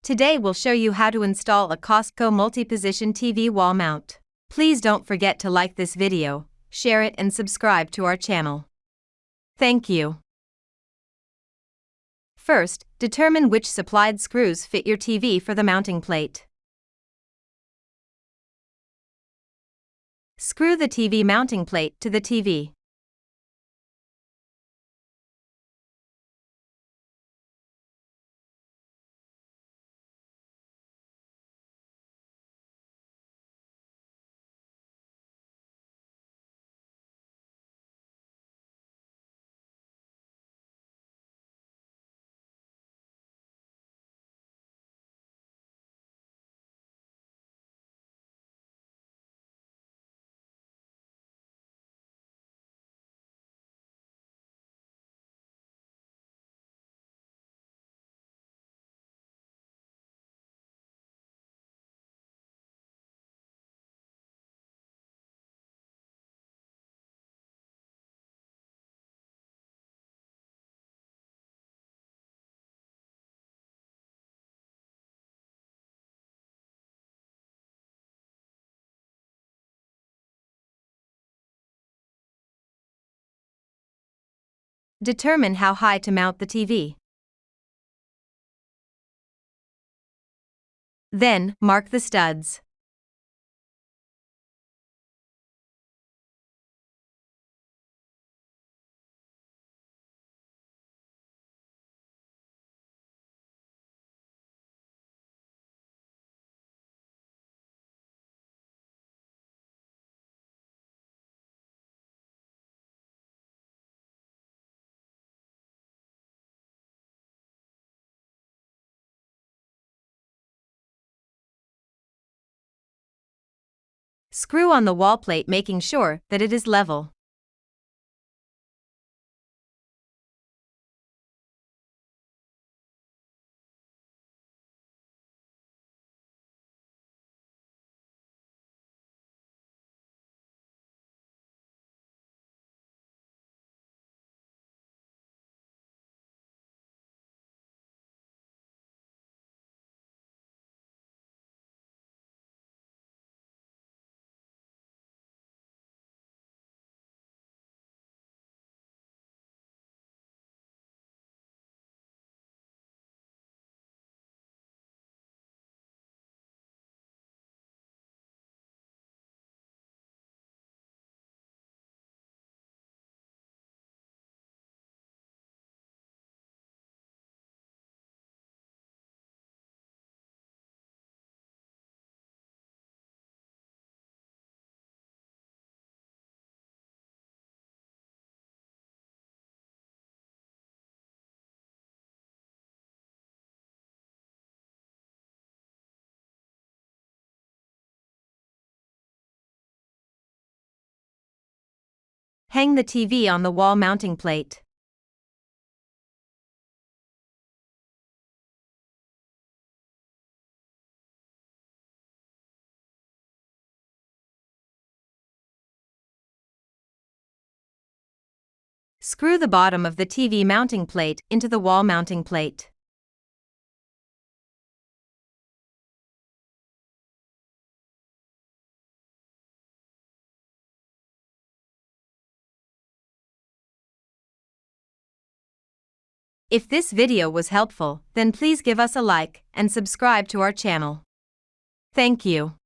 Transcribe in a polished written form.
Today we'll show you how to install a Costco multi-position TV wall mount. Please don't forget to like this video, share it and subscribe to our channel. Thank you. First, determine which supplied screws fit your TV for the mounting plate. Screw the TV mounting plate to the TV. Determine how high to mount the TV. Then, mark the studs. Screw on the wall plate, making sure that it is level. Hang the TV on the wall mounting plate. Screw the bottom of the TV mounting plate into the wall mounting plate. If this video was helpful, then please give us a like and subscribe to our channel. Thank you.